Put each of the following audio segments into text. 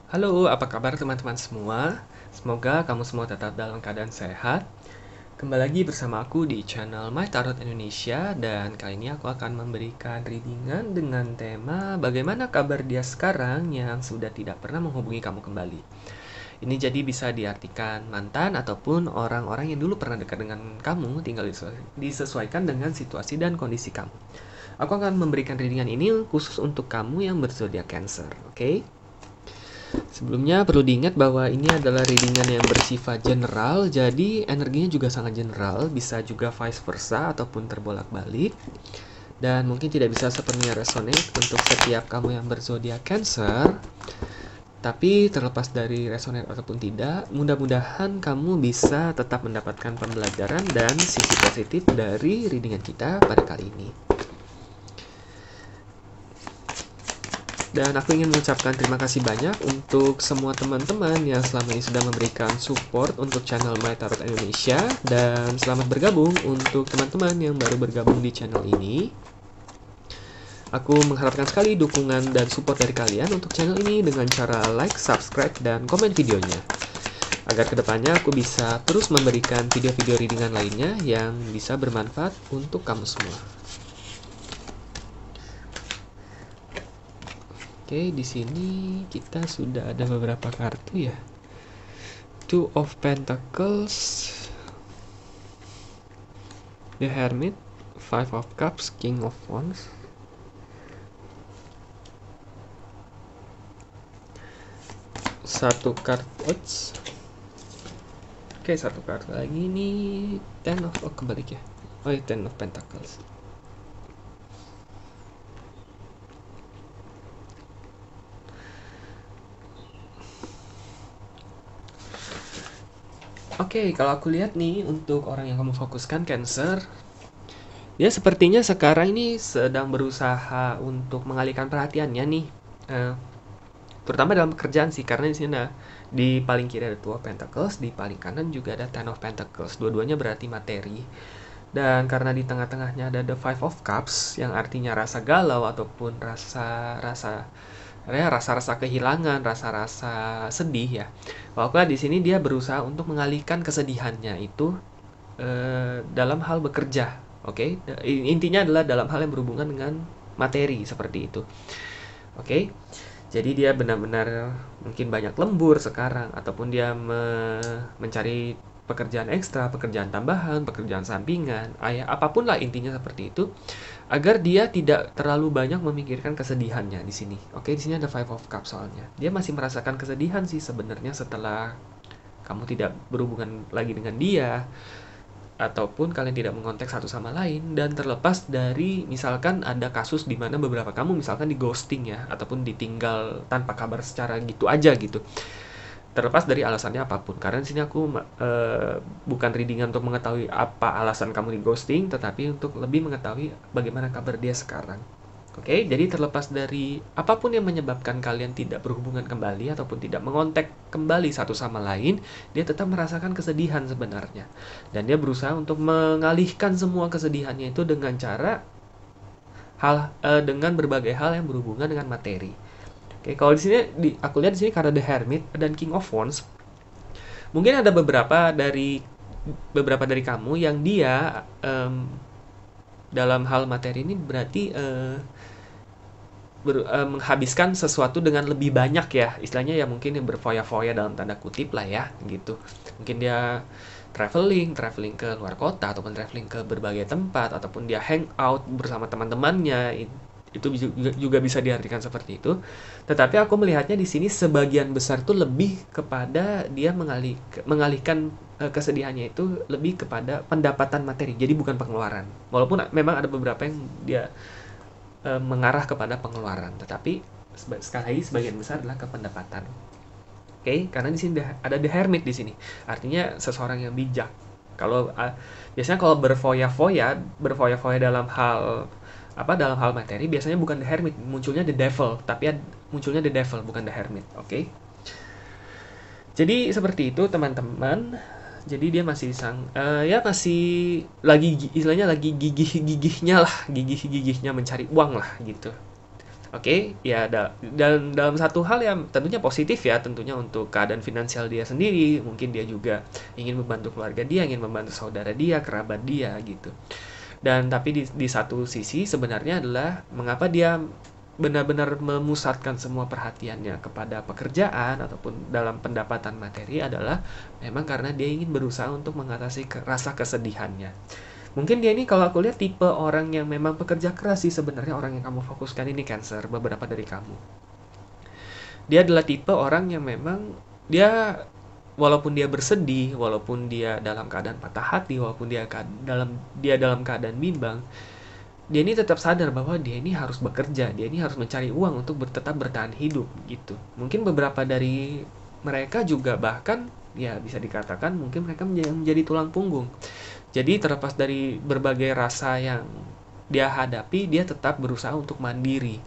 Halo, apa kabar teman-teman semua? Semoga kamu semua tetap dalam keadaan sehat. Kembali lagi bersama aku di channel My Tarot Indonesia dan kali ini aku akan memberikan readingan dengan tema bagaimana kabar dia sekarang yang sudah tidak pernah menghubungi kamu kembali. Ini jadi bisa diartikan mantan ataupun orang-orang yang dulu pernah dekat dengan kamu, tinggal disesuaikan dengan situasi dan kondisi kamu. Aku akan memberikan readingan ini khusus untuk kamu yang berzodiak Cancer, oke? Sebelumnya perlu diingat bahwa ini adalah readingan yang bersifat general, jadi energinya juga sangat general, bisa juga vice versa ataupun terbolak-balik. Dan mungkin tidak bisa sepenuhnya resonate untuk setiap kamu yang berzodiak Cancer. Tapi terlepas dari resonate ataupun tidak, mudah-mudahan kamu bisa tetap mendapatkan pembelajaran dan sisi positif dari readingan kita pada kali ini. Dan aku ingin mengucapkan terima kasih banyak untuk semua teman-teman yang selama ini sudah memberikan support untuk channel My Tarot Indonesia. Dan selamat bergabung untuk teman-teman yang baru bergabung di channel ini. Aku mengharapkan sekali dukungan dan support dari kalian untuk channel ini dengan cara like, subscribe, dan komen videonya. Agar kedepannya aku bisa terus memberikan video-video readingan lainnya yang bisa bermanfaat untuk kamu semua. Oke, di sini kita sudah ada beberapa kartu ya. Two of Pentacles, The Hermit, Five of Cups, King of Wands. Satu kartu, Oke, satu kartu lagi nih, Ten of, kebalik ya. Oh ya, Ten of Pentacles. Oke, kalau aku lihat nih untuk orang yang kamu fokuskan Cancer, dia sepertinya sekarang ini sedang berusaha untuk mengalihkan perhatiannya nih, terutama dalam pekerjaan sih, karena di sini ada di paling kiri ada Two of Pentacles, di paling kanan juga ada Ten of Pentacles. Dua-duanya berarti materi. Dan karena di tengah-tengahnya ada The Five of Cups yang artinya rasa galau ataupun rasa-rasa kehilangan, rasa-rasa sedih ya. Kalau aku lihat di sini dia berusaha untuk mengalihkan kesedihannya itu dalam hal bekerja, oke? Intinya adalah dalam hal yang berhubungan dengan materi seperti itu, oke? Jadi dia benar-benar mungkin banyak lembur sekarang ataupun dia mencari pekerjaan ekstra, pekerjaan tambahan, pekerjaan sampingan, apapun lah intinya seperti itu, agar dia tidak terlalu banyak memikirkan kesedihannya di sini. Oke, di sini ada Five of Cups soalnya. Dia masih merasakan kesedihan sih sebenarnya setelah kamu tidak berhubungan lagi dengan dia ataupun kalian tidak mengontak satu sama lain, dan terlepas dari misalkan ada kasus di mana beberapa kamu misalkan di ghosting ya ataupun ditinggal tanpa kabar secara gitu aja gitu. Terlepas dari alasannya apapun, karena di sini aku bukan readingan untuk mengetahui apa alasan kamu di ghosting, tetapi untuk lebih mengetahui bagaimana kabar dia sekarang. Oke, jadi terlepas dari apapun yang menyebabkan kalian tidak berhubungan kembali ataupun tidak mengontak kembali satu sama lain, dia tetap merasakan kesedihan sebenarnya. Dan dia berusaha untuk mengalihkan semua kesedihannya itu dengan cara dengan berbagai hal yang berhubungan dengan materi. Oke, kalau di sini aku lihat di sini karena The Hermit dan King of Wands, mungkin ada beberapa dari kamu yang dia dalam hal materi ini berarti menghabiskan sesuatu dengan lebih banyak ya, istilahnya ya mungkin yang berfoya-foya dalam tanda kutip lah ya gitu. Mungkin dia traveling ke luar kota ataupun traveling ke berbagai tempat ataupun dia hangout bersama teman-temannya, itu juga bisa diartikan seperti itu. Tetapi aku melihatnya di sini sebagian besar tuh lebih kepada dia mengalihkan kesedihannya itu lebih kepada pendapatan materi, jadi bukan pengeluaran. Walaupun memang ada beberapa yang dia mengarah kepada pengeluaran, tetapi sekali lagi sebagian besar adalah ke pendapatan. Oke, karena di sini ada The Hermit di sini, artinya seseorang yang bijak. Kalau biasanya kalau berfoya-foya dalam hal dalam hal materi, biasanya bukan The Hermit, munculnya The Devil, tapi munculnya The Devil bukan The Hermit. Oke. Jadi seperti itu teman-teman. Jadi dia masih masih lagi istilahnya lagi gigih-gigihnya mencari uang lah gitu. Oke, ya dan dalam satu hal yang tentunya positif ya, tentunya untuk keadaan finansial dia sendiri, mungkin dia juga ingin membantu keluarga dia, ingin membantu saudara dia, kerabat dia gitu. Dan tapi di satu sisi sebenarnya adalah mengapa dia benar-benar memusatkan semua perhatiannya kepada pekerjaan ataupun dalam pendapatan materi adalah memang karena dia ingin berusaha untuk mengatasi rasa kesedihannya. Mungkin dia ini kalau aku lihat tipe orang yang memang pekerja keras sih sebenarnya orang yang kamu fokuskan ini Cancer, beberapa dari kamu. Dia adalah tipe orang yang memang dia walaupun dia bersedih, walaupun dia dalam keadaan patah hati, walaupun dia dalam keadaan bimbang, dia ini tetap sadar bahwa dia ini harus bekerja, dia ini harus mencari uang untuk tetap bertahan hidup gitu. Mungkin beberapa dari mereka juga bahkan ya bisa dikatakan mungkin mereka menjadi tulang punggung. Jadi terlepas dari berbagai rasa yang dia hadapi, dia tetap berusaha untuk mandiri.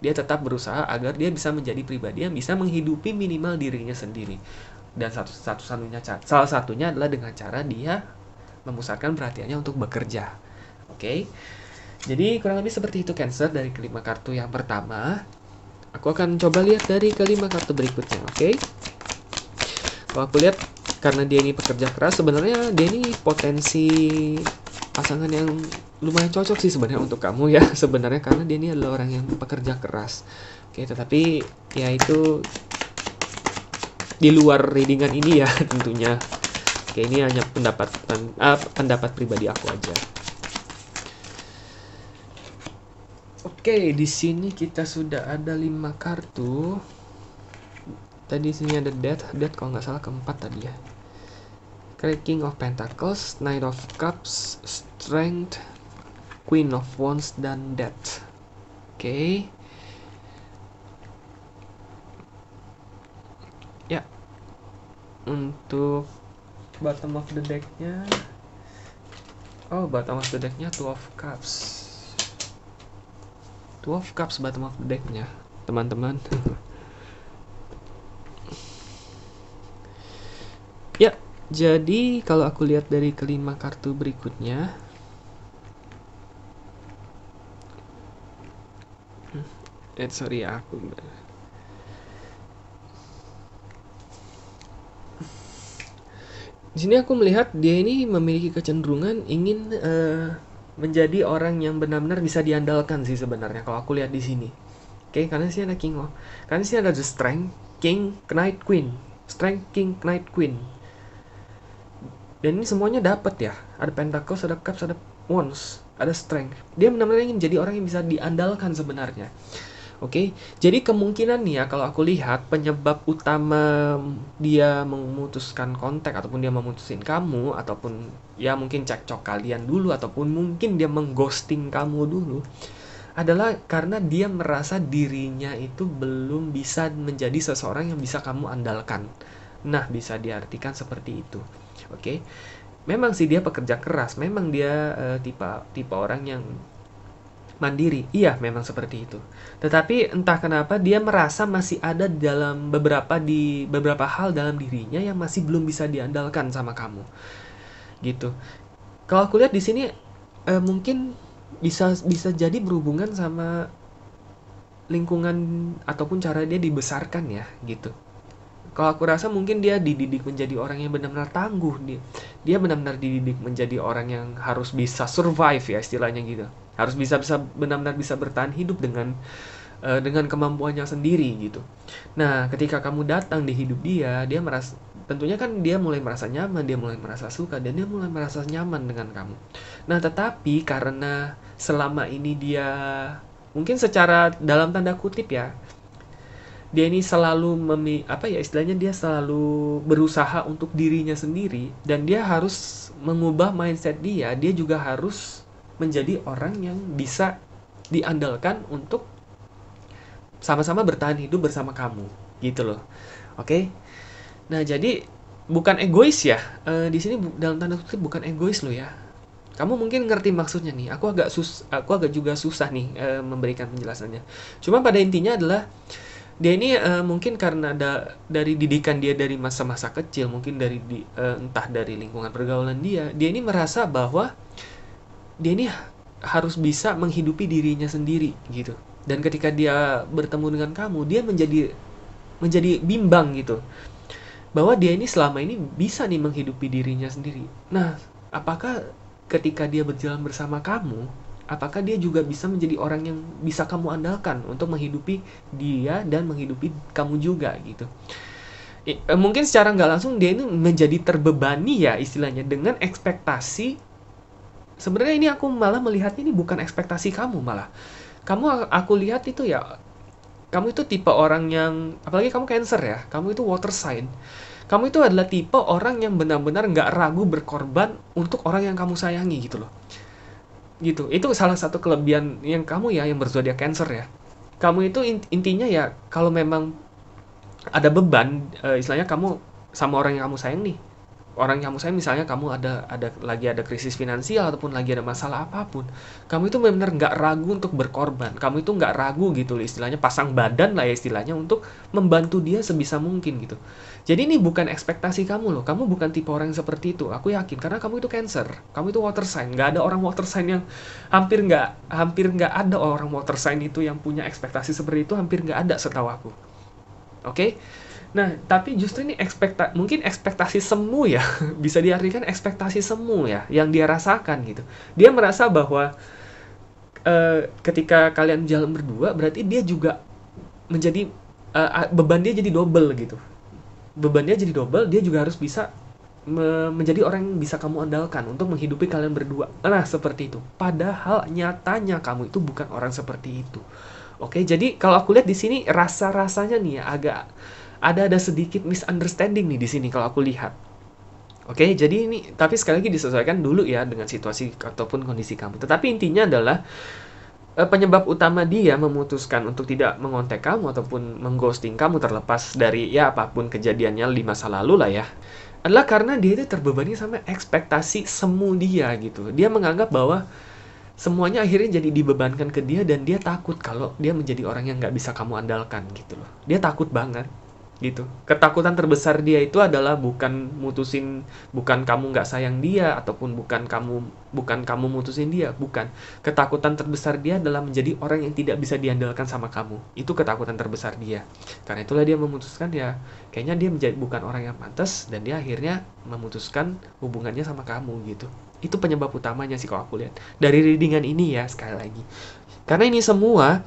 Dia tetap berusaha agar dia bisa menjadi pribadi yang bisa menghidupi minimal dirinya sendiri. Dan salah satunya adalah dengan cara dia memusatkan perhatiannya untuk bekerja. Oke. Jadi kurang lebih seperti itu Cancer dari kelima kartu yang pertama. Aku akan coba lihat dari kelima kartu berikutnya, oke? Kalau aku lihat karena dia ini pekerja keras, sebenarnya dia ini potensi pasangan yang lumayan cocok sih sebenarnya untuk kamu ya sebenarnya karena dia ini adalah orang yang pekerja keras. Oke, tetapi ya itu di luar readingan ini ya tentunya. Oke, ini hanya pendapat pribadi aku aja. Oke, di sini kita sudah ada 5 kartu. Tadi sini ada Death kalau nggak salah keempat tadi ya. King of Pentacles, Knight of Cups, Strength, Queen of Wands, dan Death. Oke. Ya. Untuk bottom of the deck-nya. Oh, bottom of the deck-nya Two of Cups. Two of Cups bottom of the deck-nya, teman-teman. Ya, jadi kalau aku lihat dari kelima kartu berikutnya, sorry ya, aku di sini aku melihat dia ini memiliki kecenderungan ingin menjadi orang yang benar-benar bisa diandalkan sih sebenarnya kalau aku lihat di sini. Oke, karena sini ada King of, karena sini ada The Strength, King, Knight, Queen. Strength, King, Knight, Queen. Dan ini semuanya dapat ya. Ada Pentacles, ada Cups, ada Wands, ada Strength. Dia benar-benar ingin menjadi orang yang bisa diandalkan sebenarnya. Oke, jadi kemungkinan nih ya kalau aku lihat penyebab utama dia memutuskan kontak ataupun dia memutusin kamu ataupun ya mungkin cekcok kalian dulu ataupun mungkin dia mengghosting kamu dulu adalah karena dia merasa dirinya itu belum bisa menjadi seseorang yang bisa kamu andalkan. Nah, bisa diartikan seperti itu. Oke. Memang sih dia pekerja keras, memang dia tipe orang yang mandiri. Iya, memang seperti itu. Tetapi entah kenapa dia merasa masih ada dalam beberapa hal dalam dirinya yang masih belum bisa diandalkan sama kamu. Gitu. Kalau aku lihat di sini mungkin bisa jadi berhubungan sama lingkungan ataupun cara dia dibesarkan ya, gitu. Kalau aku rasa mungkin dia dididik menjadi orang yang benar-benar tangguh. Dia benar-benar dididik menjadi orang yang harus bisa survive ya istilahnya gitu. Harus bisa benar-benar bisa bertahan hidup dengan kemampuannya sendiri gitu. Nah, ketika kamu datang di hidup dia merasa tentunya kan dia mulai merasa nyaman, dia mulai merasa suka dan dia mulai merasa nyaman dengan kamu. Nah, tetapi karena selama ini dia mungkin secara dalam tanda kutip ya, dia ini selalu istilahnya dia selalu berusaha untuk dirinya sendiri dan dia harus mengubah mindset dia juga harus menjadi orang yang bisa diandalkan untuk sama-sama bertahan hidup bersama kamu gitu loh. Oke. Nah, jadi bukan egois ya. Di sini dalam tanda kutip bukan egois loh ya. Kamu mungkin ngerti maksudnya nih. Aku agak juga susah nih memberikan penjelasannya. Cuma pada intinya adalah dia ini mungkin karena dari didikan dia dari masa-masa kecil, mungkin entah dari lingkungan pergaulan dia ini merasa bahwa dia ini harus bisa menghidupi dirinya sendiri gitu. Dan ketika dia bertemu dengan kamu, dia menjadi bimbang gitu. Bahwa dia ini selama ini bisa nih menghidupi dirinya sendiri. Nah, apakah ketika dia berjalan bersama kamu, apakah dia juga bisa menjadi orang yang bisa kamu andalkan untuk menghidupi dia dan menghidupi kamu juga gitu. Mungkin secara nggak langsung dia ini menjadi terbebani ya istilahnya dengan ekspektasi. Sebenarnya ini aku malah melihatnya ini bukan ekspektasi kamu malah. Aku lihat itu ya, kamu itu tipe orang yang, apalagi kamu Cancer ya, kamu itu water sign. Kamu itu adalah tipe orang yang benar-benar nggak ragu berkorban untuk orang yang kamu sayangi gitu loh. Gitu. Itu salah satu kelebihan yang kamu ya, yang berzodiak Cancer ya. Kamu itu intinya ya, kalau memang ada beban, istilahnya kamu sama orang yang kamu sayang nih, orang yang kamu sayang misalnya kamu ada krisis finansial ataupun lagi ada masalah apapun, kamu itu benar-benar nggak ragu untuk berkorban, kamu itu nggak ragu gitu loh, istilahnya pasang badan lah ya istilahnya untuk membantu dia sebisa mungkin gitu. Jadi ini bukan ekspektasi kamu loh, kamu bukan tipe orang yang seperti itu, aku yakin, karena kamu itu Cancer, kamu itu water sign, nggak ada orang water sign yang hampir nggak ada orang water sign itu yang punya ekspektasi seperti itu, hampir nggak ada setahu aku. Oke. Nah, tapi justru ini mungkin ekspektasi semu ya, bisa diartikan ekspektasi semu ya, yang dia rasakan gitu. Dia merasa bahwa ketika kalian jalan berdua, berarti dia juga menjadi beban dia jadi double gitu. Beban dia jadi double, dia juga harus bisa menjadi orang yang bisa kamu andalkan untuk menghidupi kalian berdua. Nah, seperti itu. Padahal nyatanya kamu itu bukan orang seperti itu. Oke, jadi kalau aku lihat di sini rasa-rasanya nih ya agak ada sedikit misunderstanding nih di sini kalau aku lihat. Oke, jadi ini tapi sekali lagi disesuaikan dulu ya dengan situasi ataupun kondisi kamu. Tetapi intinya adalah penyebab utama dia memutuskan untuk tidak mengontak kamu ataupun mengghosting kamu, terlepas dari ya apapun kejadiannya di masa lalu lah ya, adalah karena dia itu terbebani sama ekspektasi semu dia gitu. Dia menganggap bahwa semuanya akhirnya jadi dibebankan ke dia dan dia takut kalau dia menjadi orang yang nggak bisa kamu andalkan gitu loh. Dia takut banget gitu. Ketakutan terbesar dia itu adalah bukan kamu nggak sayang dia ataupun bukan kamu mutusin dia, bukan. Ketakutan terbesar dia adalah menjadi orang yang tidak bisa diandalkan sama kamu. Itu ketakutan terbesar dia. Karena itulah dia memutuskan ya, kayaknya dia menjadi bukan orang yang pantas dan dia akhirnya memutuskan hubungannya sama kamu gitu. Itu penyebab utamanya sih kalau aku lihat. Dari readingan ini ya sekali lagi. Karena ini semua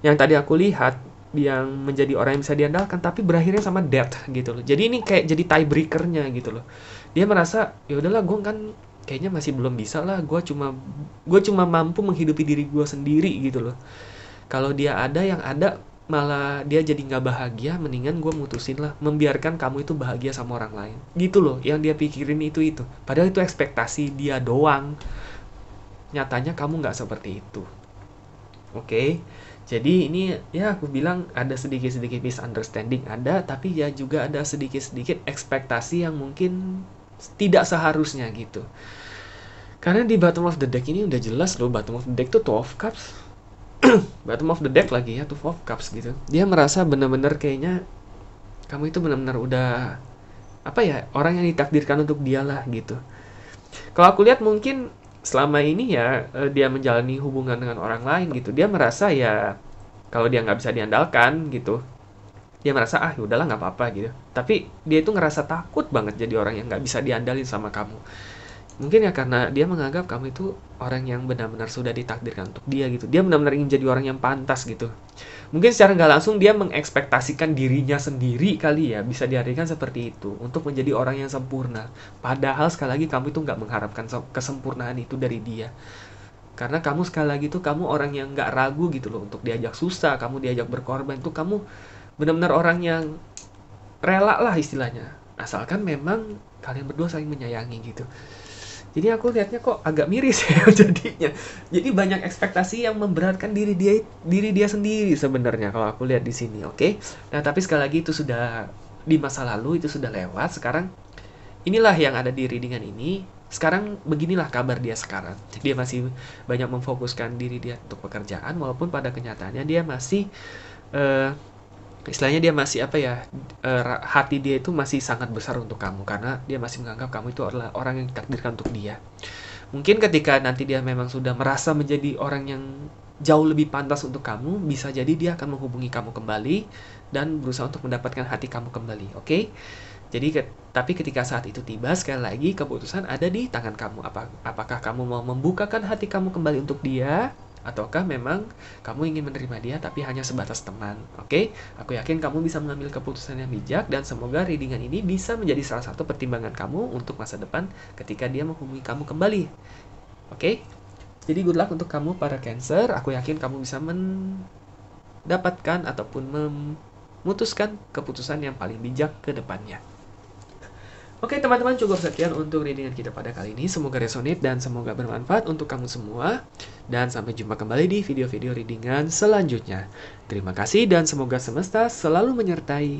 yang tadi aku lihat yang menjadi orang yang bisa diandalkan tapi berakhirnya sama death gitu loh. Jadi ini kayak jadi tiebreakernya gitu loh. Dia merasa ya udahlah gue kan kayaknya masih belum bisa lah, gue cuma mampu menghidupi diri gue sendiri gitu loh. Kalau dia ada yang ada malah dia jadi nggak bahagia, mendingan gue mutusin lah, membiarkan kamu itu bahagia sama orang lain gitu loh. Yang dia pikirin itu padahal itu ekspektasi dia doang, nyatanya kamu nggak seperti itu. Oke. Jadi ini ya aku bilang ada sedikit-sedikit misunderstanding ada, tapi ya juga ada sedikit-sedikit ekspektasi yang mungkin tidak seharusnya gitu. Karena di bottom of the deck ini udah jelas loh, bottom of the deck tuh Two of Cups. Bottom of the deck lagi ya, Two of Cups gitu. Dia merasa benar-benar kayaknya kamu itu benar-benar udah apa ya, orang yang ditakdirkan untuk dia lah gitu. Kalau aku lihat mungkin selama ini ya dia menjalani hubungan dengan orang lain gitu, dia merasa ya kalau dia nggak bisa diandalkan gitu, dia merasa ah udahlah nggak apa-apa gitu. Tapi dia itu ngerasa takut banget jadi orang yang nggak bisa diandalin sama kamu. Mungkin ya karena dia menganggap kamu itu orang yang benar-benar sudah ditakdirkan untuk dia gitu. Dia benar-benar ingin jadi orang yang pantas gitu. Mungkin secara nggak langsung dia mengekspektasikan dirinya sendiri kali ya, bisa diartikan seperti itu, untuk menjadi orang yang sempurna. Padahal sekali lagi kamu itu nggak mengharapkan kesempurnaan itu dari dia. Karena kamu sekali lagi tuh kamu orang yang nggak ragu gitu loh untuk diajak susah, kamu diajak berkorban, tuh kamu benar-benar orang yang rela lah istilahnya. Asalkan memang kalian berdua saling menyayangi gitu. Jadi aku lihatnya kok agak miris ya jadinya. Jadi banyak ekspektasi yang memberatkan diri dia sendiri sebenarnya kalau aku lihat di sini, oke? Nah, tapi sekali lagi itu sudah di masa lalu, itu sudah lewat. Sekarang inilah yang ada di readingan ini. Sekarang beginilah kabar dia sekarang. Dia masih banyak memfokuskan diri dia untuk pekerjaan, walaupun pada kenyataannya dia masih istilahnya dia masih apa ya, hati dia itu masih sangat besar untuk kamu karena dia masih menganggap kamu itu adalah orang yang ditakdirkan untuk dia. Mungkin ketika nanti dia memang sudah merasa menjadi orang yang jauh lebih pantas untuk kamu, bisa jadi dia akan menghubungi kamu kembali dan berusaha untuk mendapatkan hati kamu kembali, oke? Jadi, tapi ketika saat itu tiba, sekali lagi keputusan ada di tangan kamu. Apakah kamu mau membukakan hati kamu kembali untuk dia, ataukah memang kamu ingin menerima dia tapi hanya sebatas teman, oke? Aku yakin kamu bisa mengambil keputusan yang bijak dan semoga readingan ini bisa menjadi salah satu pertimbangan kamu untuk masa depan ketika dia menghubungi kamu kembali, oke? Jadi good luck untuk kamu para Cancer. Aku yakin kamu bisa mendapatkan ataupun memutuskan keputusan yang paling bijak ke depannya. Oke teman-teman, cukup sekian untuk readingan kita pada kali ini. Semoga resonate dan semoga bermanfaat untuk kamu semua. Dan sampai jumpa kembali di video-video readingan selanjutnya. Terima kasih dan semoga semesta selalu menyertai.